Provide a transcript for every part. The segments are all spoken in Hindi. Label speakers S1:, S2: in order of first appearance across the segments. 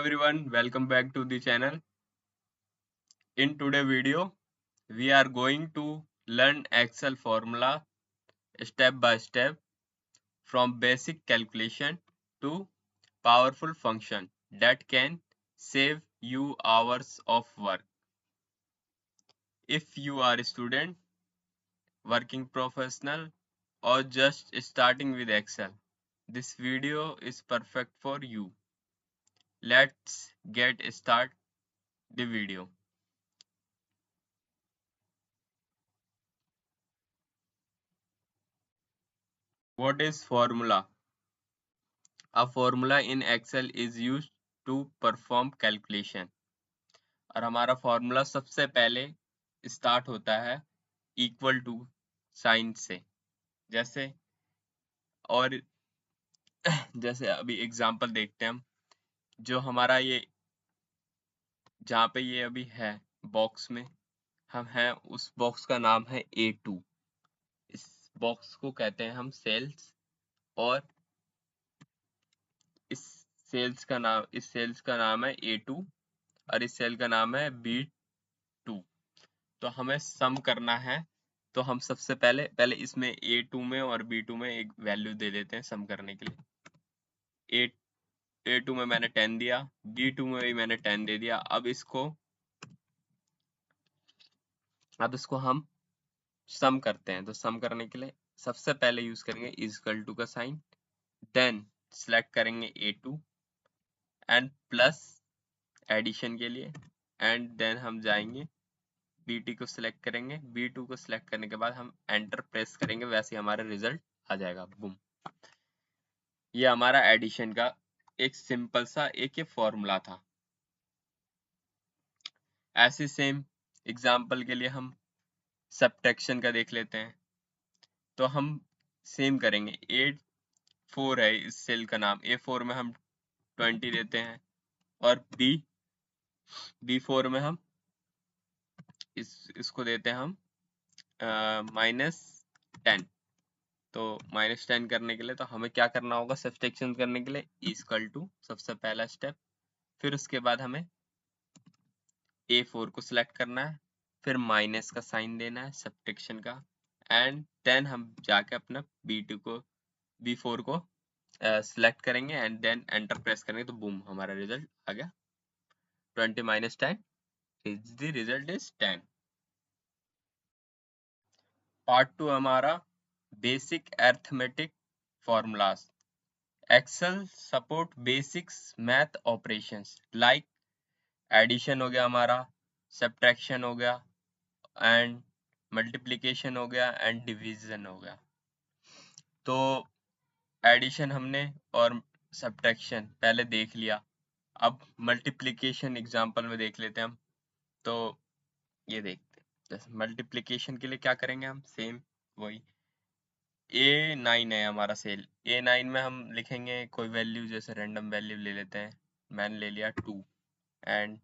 S1: everyone, welcome back to the channel. In today's video, we are going to learn Excel formula step by step from basic calculation to powerful function that can save you hours of work. If you are a student, working professional, or just starting with Excel, this video is perfect for you. Let's get start the video. What is formula? A formula in Excel is used to perform calculation. और हमारा फॉर्मूला सबसे पहले स्टार्ट होता है इक्वल टू साइन से। जैसे और जैसे अभी एग्जांपल देखते हैं हम, जो हमारा ये जहाँ पे ये अभी है बॉक्स में हम हैं, उस बॉक्स का नाम है A2। इस बॉक्स को कहते हैं हम सेल्स, और इस इस सेल्स का नाम है A2 और इस सेल का नाम है B2। तो हमें सम करना है, तो हम सबसे पहले इसमें A2 में और B2 में एक वैल्यू दे देते हैं सम करने के लिए। A2 में मैंने 10 दिया, B2 में भी मैंने 10 दे दिया। अब इसको हम सम करते हैं। तो सम करने के लिए सबसे पहले यूज करेंगे इक्वल टू का साइन, देन सिलेक्ट करेंगे A2 एंड प्लस एडिशन के लिए, एंड देन हम जाएंगे BT को सिलेक्ट करेंगे। B2 को सिलेक्ट करने के बाद हम एंटर प्रेस करेंगे, वैसे हमारा रिजल्ट आ जाएगा। बूम, ये हमारा एडिशन का एक सिंपल सा एक ये फॉर्मूला था। ऐसे सेम एग्जांपल के लिए हम सब्ट्रैक्शन का देख लेते हैं। तो हम सेम करेंगे। A4 है इस सेल का नाम, A4 में हम 20 देते हैं, और B4 में हम इसको देते हैं हम -10। तो -10 करने के लिए तो हमें क्या करना होगा, सब्ट्रैक्शन करने के लिए इक्वल टू सबसे पहला स्टेप, फिर उसके बाद हमें A4 को सिलेक्ट करना है, फिर माइनस का साइन देना है सब्ट्रैक्शन का, एंड देन हम जाके अपना B4 को सिलेक्ट करेंगे एंड देन एंटर प्रेस करेंगे। तो बूम, हमारा रिजल्ट आ गया 20 - 10 is the result is 10। Part 2 हमारा basic arithmetic formulas. Excel support basics math operations like addition हो गया हमारा, सब्ट्रैक्शन हो गया, एंड मल्टीप्लिकेशन हो गया, एंड डिवीजन हो गया। तो एडिशन हमने और सब्ट्रैक्शन पहले देख लिया, अब मल्टीप्लिकेशन एग्जांपल में देख लेते हैं हम। तो ये देखते हैं, जैसे मल्टीप्लिकेशन के लिए क्या करेंगे हम, सेम वही A9 है हमारा सेल। A9 में हम लिखेंगे कोई वैल्यू, जैसे रैंडम वैल्यू ले लेते हैं। मैंने ले लिया 2, एंड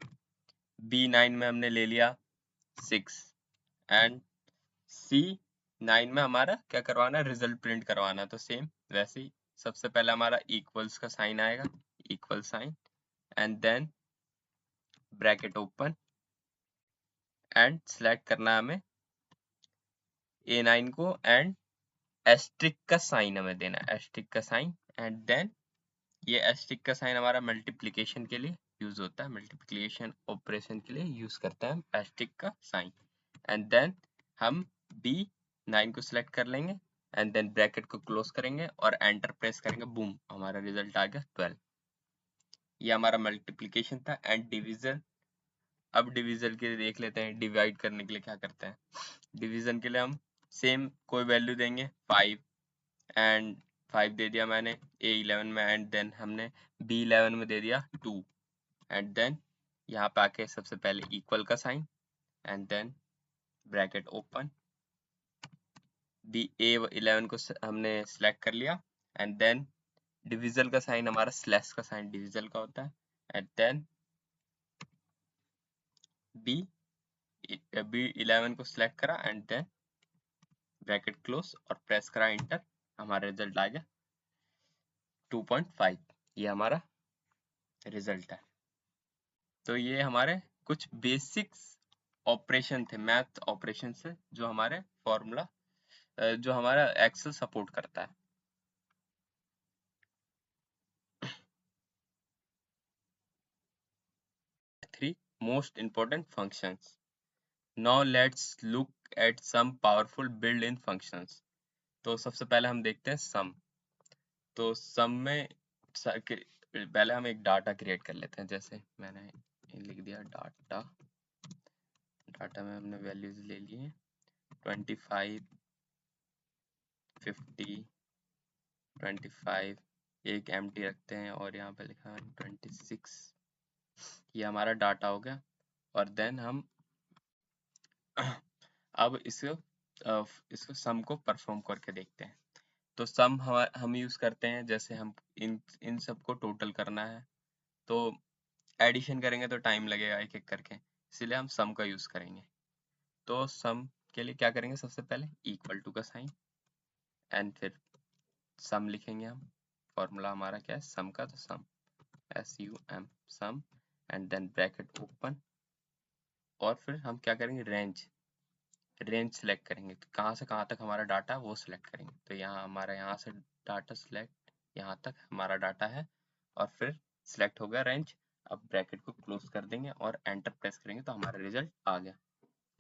S1: B9 में हमने ले लिया 6, एंड C9 में हमारा क्या करवाना है, रिजल्ट प्रिंट करवाना। तो सेम वैसे ही सबसे पहले हमारा इक्वल्स का साइन आएगा, equal sign, and then bracket open, and select करना है हमें A9 को, एंड एस्ट्रिक का साइन हमें देना है, एस्ट्रिक का साइन, एंड देन ये एस्ट्रिक का साइन हमारा मल्टीप्लिकेशन के लिए यूज होता है, मल्टीप्लिकेशन ऑपरेशन के लिए यूज करता है हम एस्ट्रिक का साइन। एंड देन हम B9 को सिलेक्ट कर लेंगे, एंड देन ब्रैकेट को क्लोज करेंगे और एंटर प्रेस करेंगे। बूम, हमारा रिजल्ट आ गया 12। ये हमारा मल्टीप्लिकेशन था। एंड डिवीजन, अब डिवीजन के लिए देख लेते हैं, डिवाइड करने के लिए क्या करते हैं। डिवीजन के लिए हम सेम कोई वैल्यू देंगे 5, एंड 5 दे दिया मैंने A11 में, एंड देन हमने B11 में दे दिया 2, एंड देन यहाँ पे आके सबसे पहले इक्वल का sign, and then bracket open, A11 को हमने सिलेक्ट कर लिया, एंड देन डिविजन का साइन हमारा स्लैश का साइन डिविजन का होता है, एंड देन B11 को सिलेक्ट करा, एंड देन ब्रैकेट क्लोज और प्रेस करा इंटर। हमारा रिजल्ट आ गया 2.5। ये हमारा रिजल्ट है। तो ये हमारे कुछ बेसिक्स ऑपरेशन थे, मैथ ऑपरेशन से, जो हमारे फॉर्मूला जो हमारा एक्सेल सपोर्ट करता है। 3 most important functions. Now let's look at some powerful built-in functions. तो सबसे पहले हम देखते हैं सम। तो सम में पहले हम एक डाटा क्रिएट कर लेते हैं। जैसे मैंने लिख दिया डाटा, डाटा में हमने वैल्यूज ले लिए 25, 50, 25, एक एम्प्टी रखते हैं और यहाँ पे लिखा है 26। ये हमारा डाटा हो गया। और देन हम अब इसको सम को परफॉर्म करके देखते हैं। तो सम हम यूज करते हैं, जैसे हम इन सबको टोटल करना है तो एडिशन करेंगे तो टाइम लगेगा एक एक करके, इसलिए हम सम का यूज करेंगे। तो सम के लिए क्या करेंगे, सबसे पहले इक्वल टू का साइन एंड फिर सम लिखेंगे हम। फॉर्मूला हमारा क्या है सम का, तो sum SUM sum and then bracket open. और फिर हम क्या करेंगे, रेंज सेलेक्ट करेंगे, तो कहाँ से कहाँ तक हमारा डाटा वो सिलेक्ट करेंगे। तो यहाँ हमारा यहाँ से डाटा सिलेक्ट, यहाँ तक हमारा डाटा है और फिर सिलेक्ट हो गया रेंज। अब ब्रैकेट को क्लोज कर देंगे और एंटर प्रेस करेंगे तो हमारा रिजल्ट आ गया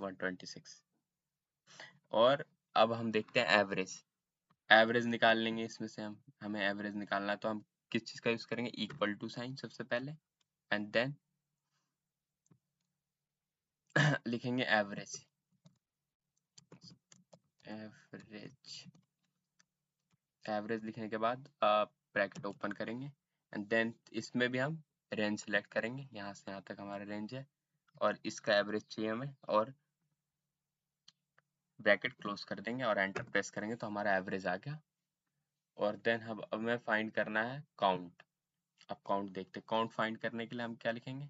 S1: 126। और अब हम देखते हैं एवरेज। एवरेज निकाल लेंगे इसमें से हमें एवरेज निकालना है, तो हम किस चीज़ का यूज करेंगे, इक्वल टू साइन सबसे पहले एंड देन लिखेंगे एवरेज। एवरेज लिखने के बाद ब्रैकेट ओपन करेंगे एंड देन इसमें भी हम रेंज सेलेक्ट करेंगे, यहाँ से यहाँ तक हमारा रेंज है और इसका एवरेज चाहिए हमें, और ब्रैकेट क्लोज कर देंगे और एंटर प्रेस करेंगे तो हमारा एवरेज आ गया। और देन अब हमें फाइंड करना है काउंट। अब काउंट देखते हैं, काउंट फाइंड करने के लिए हम क्या लिखेंगे,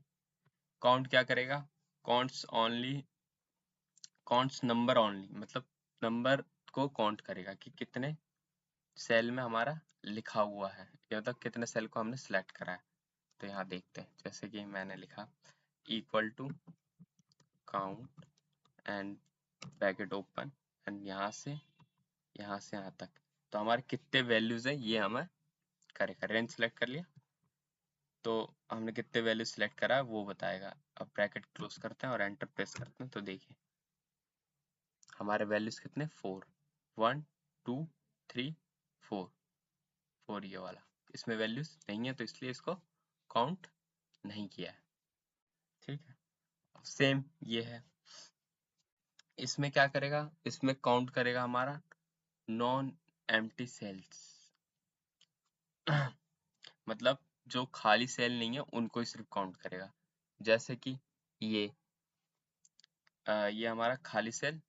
S1: काउंट क्या करेगा, counts only, counts number only, मतलब नंबर को काउंट करेगा कि कितने सेल में हमारा लिखा हुआ है, या मतलब कितने सेल को हमने सिलेक्ट करा है। तो यहाँ देखते हैं, जैसे कि मैंने लिखा equal to count and bracket open and यहाँ से यहाँ तक, तो हमारे कितने वैल्यूज है ये हमें करेगा। रेंज सेलेक्ट कर लिया तो हमने कितने वैल्यू सेलेक्ट करा है वो बताएगा। अब ब्रैकेट क्लोज करते हैं और एंटर प्रेस करते हैं तो देखिए हमारे वैल्यूज कितने, 4, 1, 2, 3, 4, 4 ये वाला। इसमें वैल्यूज नहीं है तो इसलिए इसको काउंट नहीं किया है। ठीक है, सेम ये है, इसमें क्या करेगा, इसमें काउंट करेगा हमारा नॉन एम्प्टी सेल्स मतलब जो खाली सेल नहीं है उनको ही सिर्फ काउंट करेगा। जैसे कि ये हमारा खाली सेल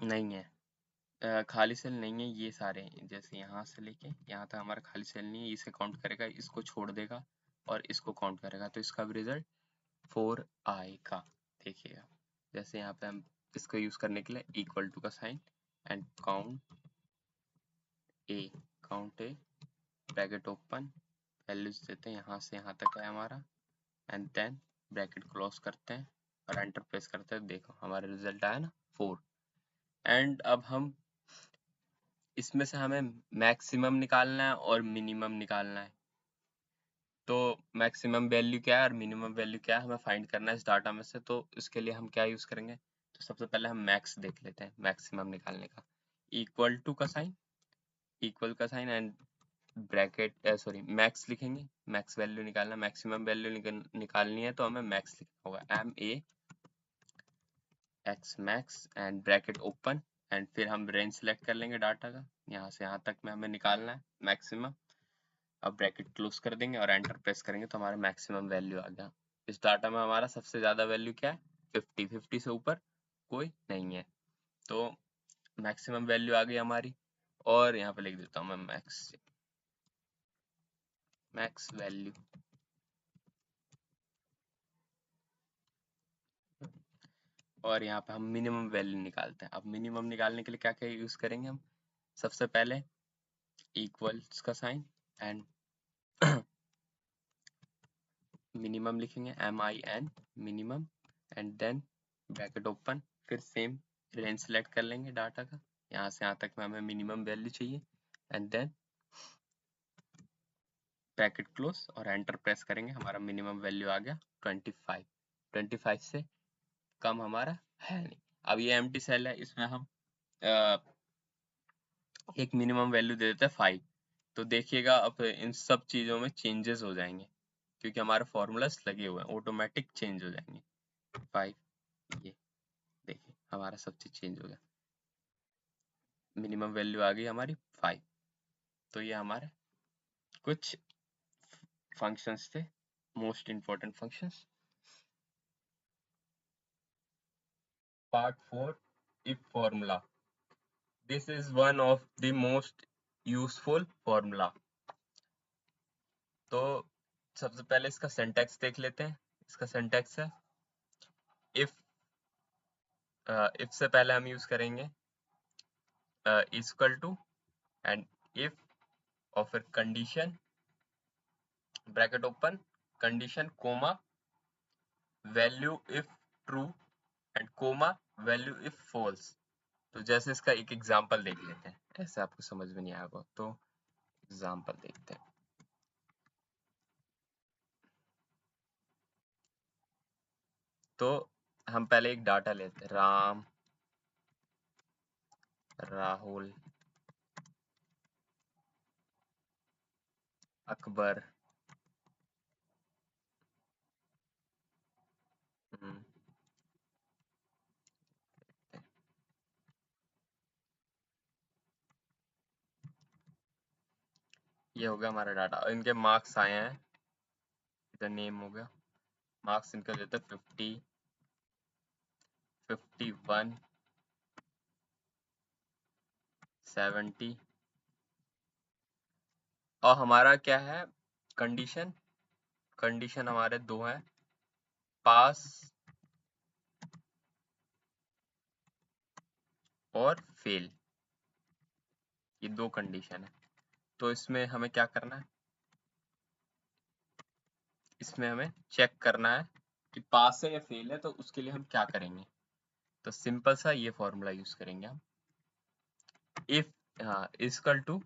S1: नहीं है, खाली सेल नहीं है ये सारे, जैसे यहाँ से लेके यहाँ तक हमारा खाली सेल नहीं है, इसे काउंट करेगा, इसको छोड़ देगा और इसको काउंट करेगा, तो इसका भी रिजल्ट 4 आएगा। देखिएगा जैसे यहाँ पे हम इसको यूज करने के लिए इक्वल टू का sign and count a bracket open, values देते हैं यहाँ से यहाँ तक है हमारा एंड देन ब्रैकेट क्लोज करते हैं और एंटर प्रेस करते हैं, देखो हमारा रिजल्ट आया ना 4। एंड अब हम इसमें से हमें मैक्सिमम निकालना है और मिनिमम निकालना है। तो मैक्सिमम वैल्यू क्या है और मिनिमम वैल्यू क्या है हमें फाइंड करना है इस डाटा में से। तो इसके लिए हम क्या यूज करेंगे, तो सबसे पहले हम मैक्स देख लेते हैं, मैक्सिमम निकालने का इक्वल टू का साइन, इक्वल का sign and bracket sorry max लिखेंगे, मैक्स वैल्यू निकालना, मैक्सिमम वैल्यू निकालनी है तो हमें मैक्स लिखना होगा MAX max and bracket open and फिर हम रेंज सेलेक्ट कर लेंगे डाटा का, यहाँ से यहाँ तक में हमें निकालना है मैक्सिमम। अब ब्रैकेट क्लोज कर देंगे और एंटर प्रेस करेंगे तो हमारा मैक्सिमम वैल्यू आ गया। इस डाटा में हमारा सबसे ज्यादा वैल्यू क्या है, 50, 50 से ऊपर कोई नहीं है, तो मैक्सिमम वैल्यू आ गई हमारी। और यहाँ पे लिख देता हूँ मैं मैक्स वैल्यू। और यहाँ पे हम मिनिमम वैल्यू निकालते हैं। अब मिनिमम निकालने के लिए क्या क्या यूज करेंगे हम, सबसे पहले इक्वल्स का साइन एंड मिनिमम लिखेंगे MIN minimum and then bracket open, फिर सेम रेंज सेलेक्ट कर लेंगे डाटा का, यहाँ से यहाँ तक में हमें मिनिमम वैल्यू चाहिए एंड देन ब्रैकेट क्लोज और एंटर प्रेस करेंगे, हमारा मिनिमम वैल्यू आ गया 25। 25 से कम हमारा है नहीं। अब ये एम्प्टी सेल है, इसमें हम एक मिनिमम वैल्यू दे देते हैं 5। तो देखिएगा अब इन सब चीज़ों में चेंजेस हो जाएंगे क्योंकि हमारे फॉर्मूलास लगे हुए हैं, ऑटोमेटिक चेंज हो जाएंगे। 5, ये देखिए हमारा सब चीज़ चेंज हो गया, मिनिमम वैल्यू आ गई हमारी 5। तो ये हमारे कुछ फंक्शंस थे, most important functions. Part 4, if formula. This is one of the most useful formula. तो सबसे पहले इसका सिंटैक्स देख लेते हैं। इसका सिंटैक्स है इफ, इफ से पहले हम यूज करेंगे इक्वल टू एंड इफ, और फिर condition bracket open condition comma value if true and comma value if false. तो जैसे इसका एक एग्जांपल देख लेते हैं, ऐसे आपको समझ में नहीं आएगा तो एग्जांपल देखते हैं। तो हम पहले एक डाटा लेते हैं, राम, राहुल, अकबर, ये हो गया हमारा डाटा। इनके मार्क्स आए हैं, इधर नेम हो गया, मार्क्स इनका देते 50, 51, 70। और हमारा क्या है कंडीशन, कंडीशन हमारे दो हैं, पास और फेल, ये दो कंडीशन है। तो इसमें हमें क्या करना है, इसमें हमें चेक करना है कि पास है या फेल है। तो उसके लिए हम क्या करेंगे, तो सिंपल सा ये फॉर्मूला यूज करेंगे हम, इफ, हाँ, इक्वल टू,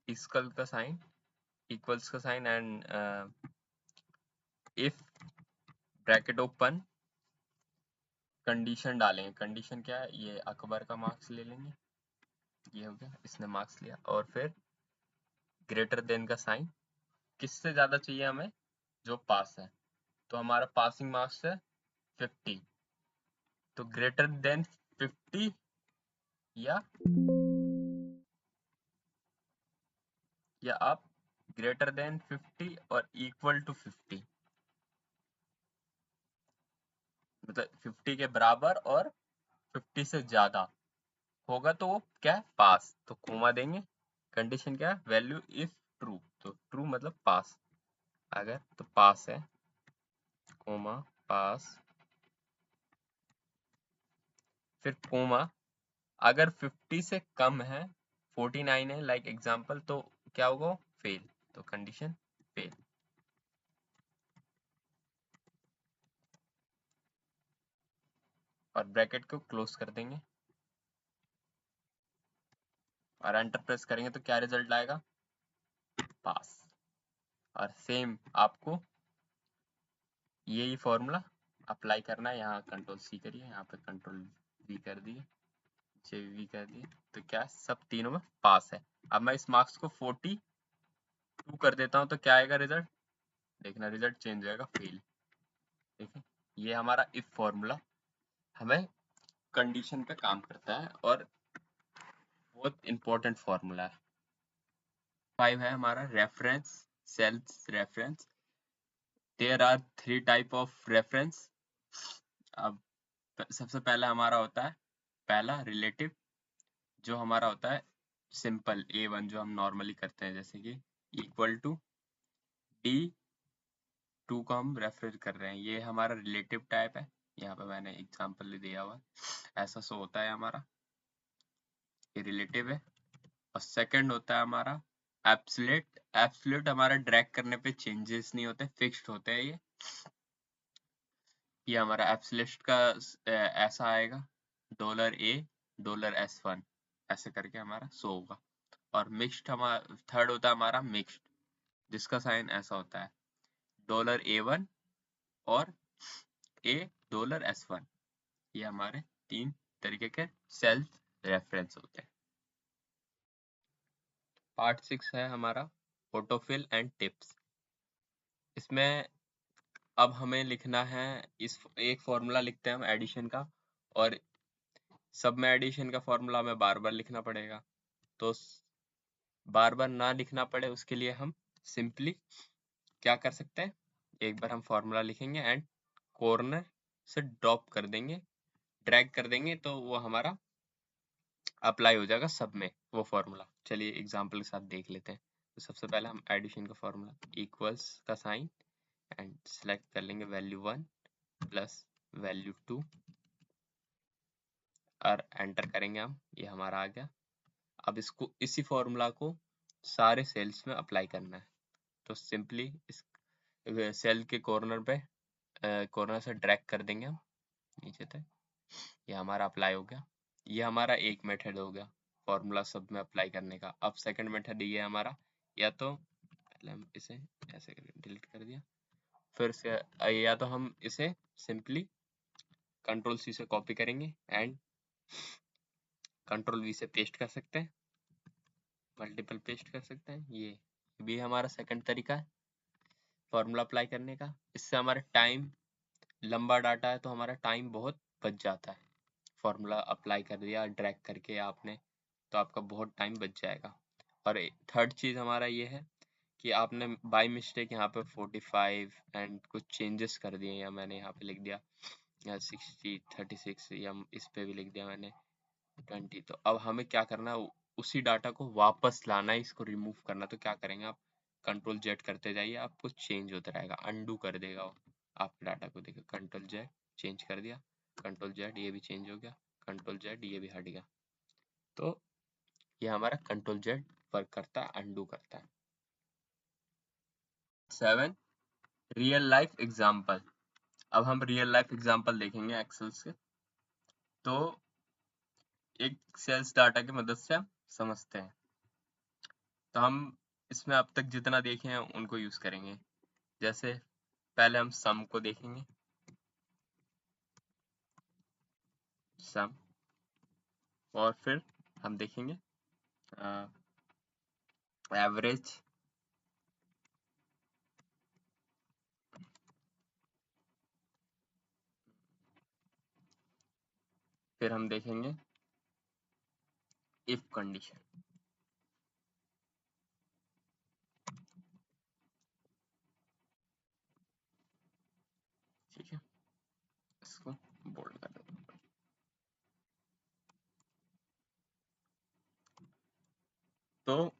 S1: इक्वल का साइन, इक्वल्स का sign and if bracket open condition डालेंगे। कंडीशन क्या है, ये अकबर का मार्क्स ले लेंगे, ये हो गया, इसने मार्क्स लिया, और फिर ग्रेटर देन का साइन, किससे ज्यादा चाहिए हमें, जो पास है। तो हमारा पासिंग मार्क्स है 50, तो ग्रेटर देन 50 या आप ग्रेटर देन 50 और इक्वल टू 50, मतलब 50 के बराबर और 50 से ज्यादा होगा तो वो क्या है, पास। तो कोमा देंगे, कंडीशन क्या है, वैल्यू इफ ट्रू, तो ट्रू मतलब पास, अगर तो पास है, कोमा पास, फिर कोमा अगर 50 से कम है, 49 है लाइक एग्जांपल, तो क्या होगा, फेल, तो कंडीशन फेल। और ब्रैकेट को क्लोज कर देंगे और एंटर प्रेस करेंगे तो क्या रिजल्ट आएगा, पास। और सेम आपको यही फॉर्मूला अप्लाई करना है, यहाँ कंट्रोल सी करिए, यहाँ पे कंट्रोल वी कर दिए, वी कर दिए, तो क्या सब तीनों में पास है। अब मैं इस मार्क्स को 42 कर देता हूँ तो क्या आएगा रिजल्ट, देखना रिजल्ट चेंज हो जाएगा, फेल। देखिए ये हमारा इफ फॉर्मूला हमें कंडीशन पे काम करता है और बहुत इंपॉर्टेंट फॉर्मूला है। 5 है हमारा reference, cells reference. There are 3 type of reference. अब सबसे पहला हमारा होता है, पहला रिलेटिव, जो हमारा होता है सिंपल A1 जो हम नॉर्मली करते हैं, जैसे कि इक्वल टू D2 को हम रेफर कर रहे हैं, ये हमारा रिलेटिव टाइप है। यहाँ पे मैंने एग्जांपल दिया हुआ, ऐसा सो होता है हमारा, ये रिलेटिव है। और सेकंड होता है हमारा एब्सोल्यूट हमारा ड्रैग करने पे चेंजेस नहीं होते, फिक्स्ड होते हैं ये हमारा एब्सोल्यूट का ऐसा आएगा $A$S1 ऐसे करके हमारा शो होगा। और मिक्स्ड हमारा थर्ड होता है हमारा मिक्स्ड, जिसका साइन ऐसा होता है $A1 और A$S1। ये हमारे तीन तरीके के सेल्फ रेफरेंस होते हैं। पार्ट 6 है हमारा ऑटोफिल एंड टिप्स। इसमें अब हमें लिखना है, इस एक फॉर्मूला लिखते हैं हम एडिशन का, और सब में एडिशन का फॉर्मूला हमें बार बार लिखना पड़ेगा। तो बार बार ना लिखना पड़े उसके लिए हम सिंपली क्या कर सकते हैं, एक बार हम फॉर्मूला लिखेंगे एंड कॉर्नर से ड्रॉप कर देंगे, ड्रैग कर देंगे, तो वो हमारा अप्लाई हो जाएगा सब में वो फॉर्मूला। चलिए एग्जांपल के साथ देख लेते हैं। तो सबसे पहले हम एडिशन का फॉर्मूला इक्वल्स का साइन एंड सेलेक्ट कर लेंगे वैल्यू 1 प्लस वैल्यू 2 और एंटर करेंगे हम, ये हमारा आ गया। अब इसको इसी फॉर्मूला को सारे सेल्स में अप्लाई करना है। तो सिंपली इस सेल के कॉर्नर पे कॉर्नर से ड्रैग कर देंगे हम नीचे तक, ये हमारा अप्लाई हो गया। ये हमारा एक मेथड हो गया फॉर्मूला सब में अप्लाई करने का। अब सेकंड मेथड ये हमारा, या तो पहले हम इसे ऐसे डिलीट कर दिया, फिर से या तो हम इसे सिंपली कंट्रोल सी से कॉपी करेंगे एंड कंट्रोल वी से पेस्ट कर सकते हैं, मल्टीपल पेस्ट कर सकते हैं। ये भी हमारा सेकंड तरीका है फॉर्मूला अप्लाई करने का। इससे हमारा टाइम, लंबा डाटा है तो हमारा टाइम बहुत बच जाता है। फॉर्मूला अप्लाई कर दिया ड्रैग करके आपने, तो आपका बहुत टाइम बच जाएगा। और थर्ड चीज़ हमारा ये है कि आपने बाय मिस्टेक यहाँ पे 45 एंड कुछ चेंजेस कर दिए, या मैंने यहाँ पे लिख दिया 60 36, या इस पे भी लिख दिया मैंने 20। तो अब हमें क्या करना है, उसी डाटा को वापस लाना है, इसको रिमूव करना। तो क्या करेंगे आप, कंट्रोल जेड करते जाइए, आपको चेंज होता रहेगा, अंडू कर देगा वो आपके डाटा को। देखिए कंट्रोल जेड चेंज कर दिया, कंट्रोल जेड ये भी चेंज हो गया, कंट्रोल जेड ये भी हट गया। तो ये हमारा कंट्रोल जेड वर्क करता है, अंडू करता है। 7 रियल लाइफ एग्जांपल। अब हम रियल लाइफ एग्जांपल देखेंगे एक्सेल से। तो एक सेल्स डाटा की मदद से हम समझते हैं। तो हम इसमें अब तक जितना देखे हैं उनको यूज करेंगे। जैसे पहले हम सम को देखेंगे, सम, और फिर हम देखेंगे एवरेज, फिर हम देखेंगे इफ कंडीशन। ठीक है, इसको बोल्ड कर देते हैं। तो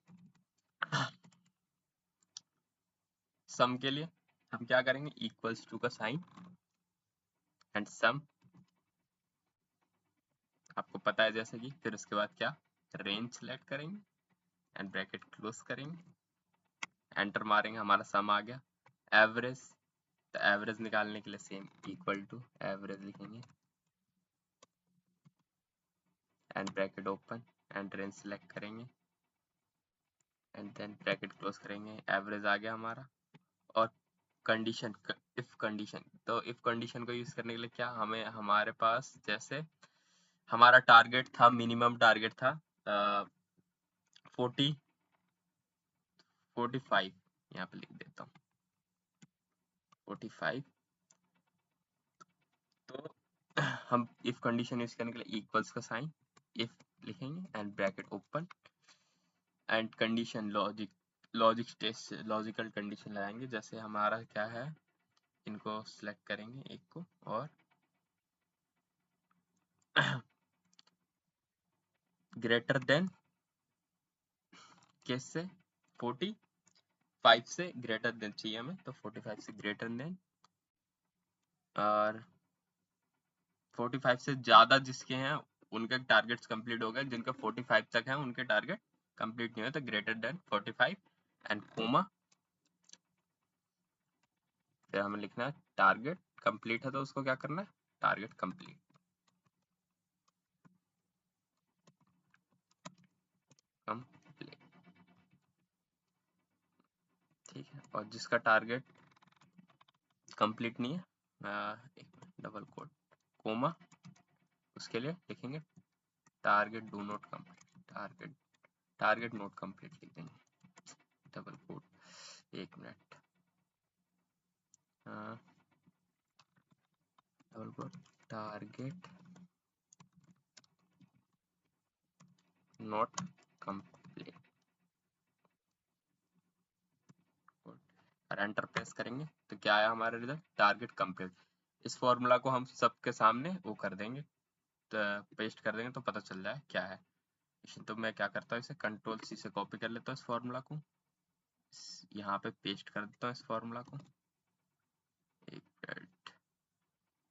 S1: सम के लिए हम क्या करेंगे, इक्वल्स टू का साइन एंड सम, आपको पता है जैसे कि, फिर उसके बाद क्या, रेंज सेलेक्ट करेंगे एंड ब्रैकेट क्लोज करेंगे, एंटर मारेंगे, हमारा सम आ गया। एवरेज, तो एवरेज निकालने के लिए सेम इक्वल टू एवरेज लिखेंगे and bracket open and range select करेंगे एंड देन ब्रैकेट क्लोज करेंगे, एवरेज आ गया हमारा। और कंडीशन, इफ कंडीशन, तो इफ कंडीशन को यूज करने के लिए क्या, हमें हमारे पास जैसे हमारा टारगेट था, मिनिमम टारगेट था 45, यहाँ पे लिख देता हूँ 45। तो हम इफ कंडीशन यूज करने के लिए इक्वल्स का साइन, इफ लिखेंगे and bracket open and condition, logic test, logical condition लगाएंगे। जैसे हमारा क्या है, इनको सिलेक्ट करेंगे एक को, और ग्रेटर देन केस से 45 से ग्रेटर देन चाहिए हमें, तो 45 से ग्रेटर देन, और 45 से ज्यादा जिसके हैं उनके टारगेट्स कंप्लीट हो गए, जिनके 45 तक हैं उनके टारगेट कंप्लीट नहीं हो तो ग्रेटर देन 45 एंड कोमा, फिर हमें लिखना है टारगेट कंप्लीट है तो उसको क्या करना है, टारगेट कंप्लीट कंप्लीट, ठीक है। और जिसका टारगेट कंप्लीट नहीं है, एक डबल कोट कोमा, उसके लिए लिखेंगे target do not complete, target not complete लिख देंगे डबल कोट, एक minute, double quote target not complete और एंटर प्रेस करेंगे तो क्या आया हमारा रिजल्ट, टारगेट कंप्लीट। इस फॉर्मूला को हम सबके सामने वो कर देंगे, तो पेस्ट कर देंगे तो पता चल जाए क्या है। तो मैं क्या करता हूँ, इसे कंट्रोल सी से कॉपी कर लेता हूँ इस फॉर्मूला को, यहाँ पे पेस्ट कर देता हूँ इस फॉर्मूला को, एक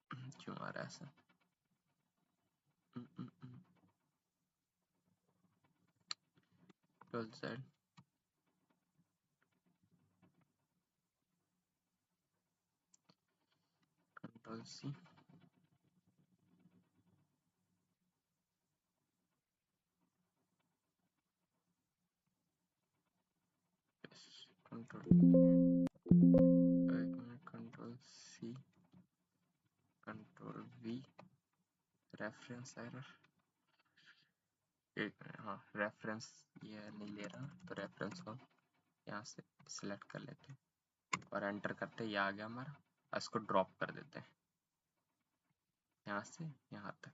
S1: मिनट क्यों आ रहा है ऐसा, control Z, control C, control C, control V, reference error, एक मिनट, हाँ रेफरेंस ये नहीं ले रहा तो रेफरेंस को यहाँ से सिलेक्ट कर लेते हैं और एंटर करते हैं, ये आ गया हमारा। इसको ड्रॉप कर देते हैं यहाँ से यहाँ तक,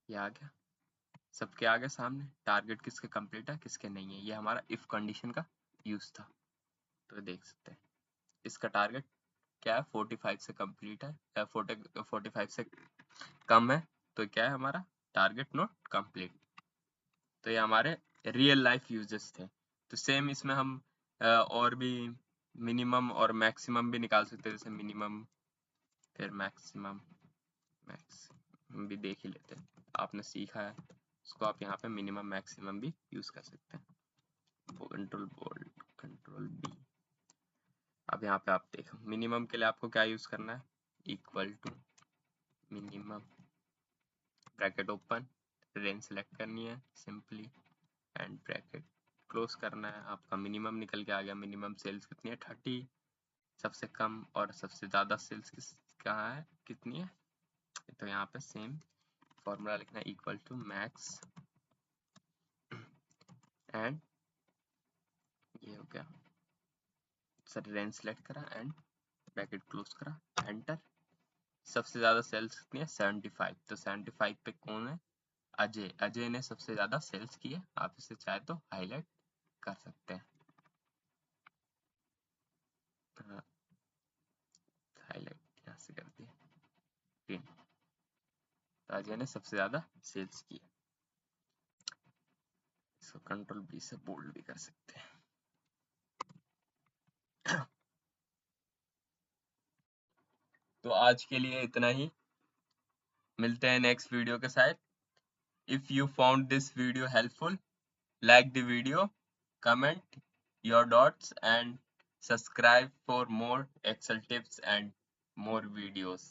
S1: ये आ गया सबके आगे सामने, टारगेट किसके कंप्लीट है किसके नहीं है, ये हमारा इफ कंडीशन का यूज था। तो देख सकते हैं इसका टारगेट क्या है, 45 से कंप्लीट है, 45 से कम है, तो क्या है हमारा टारगेट नॉट कंप्लीट। तो ये हमारे रियल लाइफ यूजेस थे। तो सेम इसमें हम और भी मिनिमम और मैक्सिमम भी निकाल सकते हैं, जैसे मिनिमम फिर मैक्सिमम, मैक्सिमम भी देख ही लेते हैं, आपने सीखा है उसको आप यहाँ पे मिनिमम मैक्सिमम भी यूज कर सकते हैं। कंट्रोल बोल्ड, कंट्रोल बी, अब यहाँ पे आप देखो मिनिमम के लिए आपको क्या यूज करना है, equal to minimum bracket open, range select करनी है सिंपली एंड ब्रैकेट क्लोज करना है, आपका मिनिमम निकल के आ गया। मिनिमम सेल्स कितनी है 30, सबसे कम और सबसे ज़्यादा सेल्स कहाँ है कितनी है, तो यहाँ पे सेम फॉर्मूला लिखना है इक्वल टू मैक्स एंड ये हो गया सर, रेंज सेलेक्ट करा एंड ब्रैकेट क्लोज करा, एंटर। सबसे ज़्यादा सेल्स कितनी है 75, तो 75 पे कौन है, अजय, अजय ने सबसे ज़्यादा सेल्स की है, आप इसे चाहे तो हाईलाइट कर सकते हैं, हाईलाइट यहाँ से कर दिया ग्रीन, तो अजय ने सबसे ज़्यादा सेल्स की है। इसको कंट्रोल बी से बोल्ड भी कर सकते हैं। तो आज के लिए इतना ही, मिलते हैं नेक्स्ट वीडियो के साथ। If you found this video helpful, like the video, comment your dots and subscribe for more Excel tips and more videos.